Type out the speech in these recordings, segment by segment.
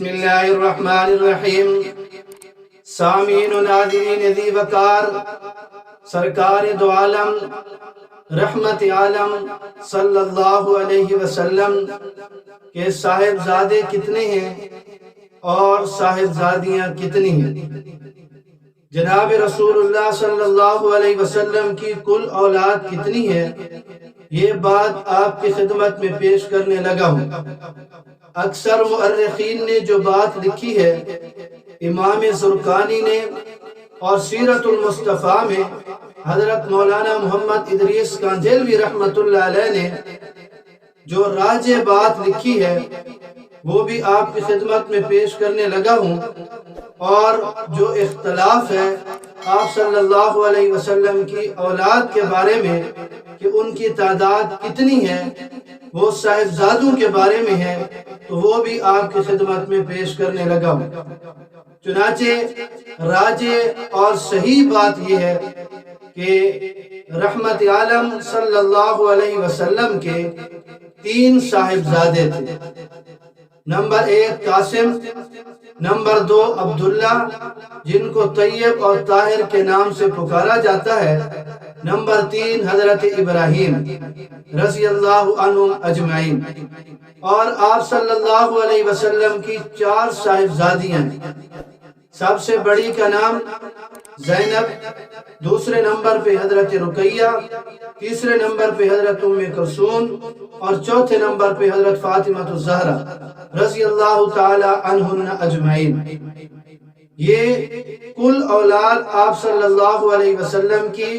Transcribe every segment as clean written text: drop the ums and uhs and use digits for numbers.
بسم اللہ الرحمن الرحیم۔ سامعین و ناظرین ذی وقار، سرکار دو عالم رحمت عالم صلی اللہ علیہ وسلم کے صاحبزادے کتنے ہیں اور صاحبزادیاں کتنی ہیں؟ جناب رسول اللہ صلی اللہ علیہ وسلم کی کل اولاد کتنی ہے، یہ بات آپ کی خدمت میں پیش کرنے لگا ہوں۔ اکثر مؤرخین نے جو بات لکھی ہے، امام زرقانی نے اور سیرت المصطفیٰ میں حضرت مولانا محمد ادریس کاندھلوی رحمت اللہ علیہ نے جو راجع بات لکھی ہے وہ بھی آپ کی خدمت میں پیش کرنے لگا ہوں۔ اور جو اختلاف ہے آپ صلی اللہ علیہ وسلم کی اولاد کے بارے میں کہ ان کی تعداد کتنی ہے، وہ صاحبزادوں کے بارے میں ہے، تو وہ بھی آپ کی خدمت میں پیش کرنے لگا ہوں۔ چنانچہ راجع اور صحیح بات یہ ہے کہ رحمت عالم صلی اللہ علیہ وسلم کے 3 صاحبزادے تھے۔ نمبر 1 قاسم، نمبر 2 عبداللہ جن کو طیب اور طاہر کے نام سے پکارا جاتا ہے، نمبر 3 حضرت ابراہیم رضی اللہ عنہ اجمعین۔ اور آپ صلی اللہ علیہ وسلم کی 4 صاحبزادیاں ہیں۔ سب سے بڑی کا نام زینب، دوسرے نمبر پہ حضرت رقیہ، تیسرے نمبر پہ حضرت ام کلثوم اور چوتھے نمبر پہ حضرت فاطمہ الزہرا رضی اللہ تعالی عنہن اجمعین۔ یہ کل اولاد آپ صلی اللہ علیہ وسلم کی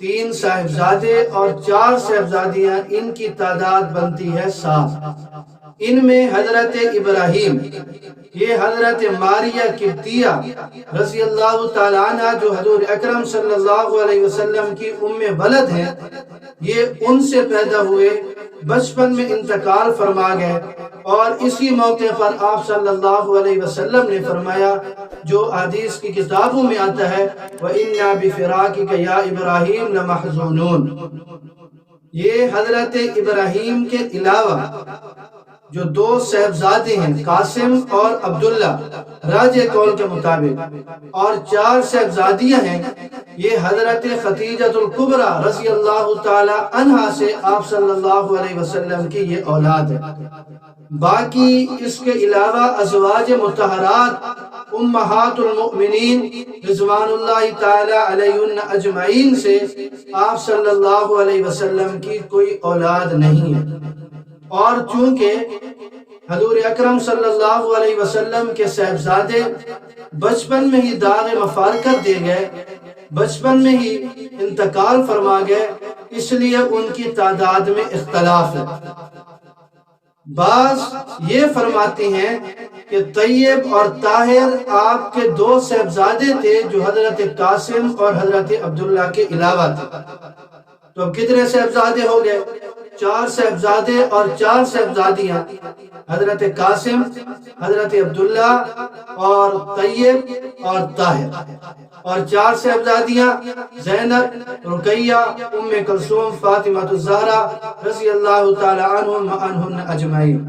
3 صاحبزادے اور 4 صاحبزادیاں، ان کی تعداد بنتی ہے 7۔ ان میں حضرت ابراہیم، یہ حضرت ماریہ قبطیہ رضی اللہ تعالیٰ عنہ جو حضور اکرم صلی اللہ علیہ وسلم کی ام ولد ہیں، یہ ان سے پیدا ہوئے، بچپن میں انتقال فرما گئے۔ اور اسی موقع پر آپ صلی اللہ علیہ وسلم نے فرمایا جو حدیث کی کتابوں میں آتا ہے، وَإِنَّا بِفِرَاقِكَ يَا إِبْرَاهِيمُ لَمَحْزُونُونَ۔ یہ حضرت ابراہیم کے علاوہ جو 2 صاحبزادے ہیں قاسم اور عبداللہ راجع قول کے مطابق، اور 4 صاحبزادیاں ہیں، یہ حضرت خدیجہ الکبریٰ رضی اللہ تعالی عنہا سے آپ صلی اللہ علیہ وسلم کی یہ اولاد ہے۔ باقی اس کے علاوہ ازواج مطہرات امہات المؤمنین رضوان اللہ تعالی علیہن اجمعین سے آپ صلی اللہ علیہ وسلم کی کوئی اولاد نہیں ہے۔ اور چونکہ حضور اکرم صلی اللہ علیہ وسلم کے صاحبزادے بچپن میں ہی داغ مفارقت دے گئے، بچپن میں ہی انتقال فرما گئے، اس لیے ان کی تعداد میں اختلاف ہے۔ بعض یہ فرماتے ہیں کہ طیب اور طاہر آپ کے 2 صاحبزادے تھے جو حضرت قاسم اور حضرت عبداللہ کے علاوہ تھے۔ تو اب کتنے صاحبزادے ہو گئے؟ 4 صاحبزادے اور 4 صاحبزادیاں، حضرت قاسم، حضرت عبداللہ اور طیب اور طاہر، اور 4 صاحبزادیاں زینب، رقیہ، ام کلثوم، فاطمہ الزہرا رضی اللہ تعالی عنہن اجمعین۔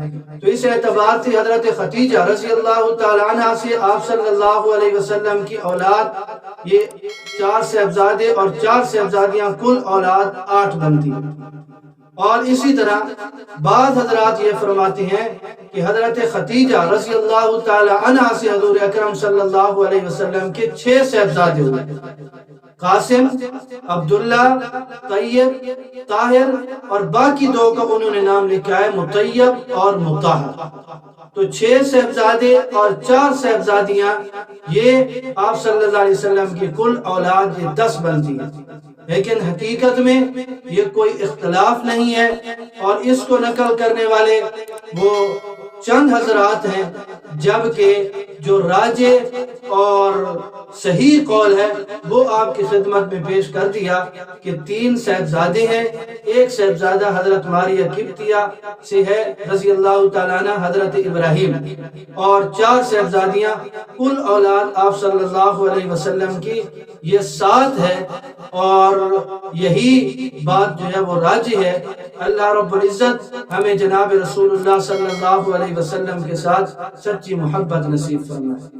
تو اس اعتبار سے حضرت خدیجہ رضی اللہ تعالی عنہ سے آپ صلی اللہ علیہ وسلم کی اولاد، یہ 4 صاحبزادے اور 4 صاحبزادیاں، کل اولاد 8 بنتی ہیں۔ اور اسی طرح بعض حضرات یہ فرماتے ہیں کہ حضرت خدیجہ رضی اللہ تعالی عنہ سے حضور اکرم صلی اللہ علیہ وسلم کے 6 صاحبزادے ہوئے، قاسم، عبداللہ، طیب، طاہر، اور باقی 2 کا انہوں نے نام لکھا ہے مطیب اور مطہر۔ تو 6 صاحبزادے اور 4 صاحبزادیاں، یہ آپ صلی اللہ علیہ وسلم کی کل اولاد، یہ 10 بنتی ہے۔ لیکن حقیقت میں یہ کوئی اختلاف نہیں ہے، اور اس کو نقل کرنے والے وہ چند حضرات ہیں، جبکہ جو راجح اور صحیح قول ہے وہ آپ کی خدمت میں پیش کر دیا کہ 3 صاحبزادے ہیں. ایک صاحبزادہ حضرت ماریہ قبطیہ سے ہے رضی اللہ تعالیٰ عنہ حضرت ابراہیم، اور 4 صاحبزادیاں. کل اولاد آپ صلی اللہ علیہ وسلم کی یہ 7 ہے، اور یہی بات جو ہے وہ راجح ہے. اللہ رب العزت ہمیں جناب رسول اللہ صلی اللہ علیہ وسلم کے ساتھ سچی محبت نصیب فرمائے.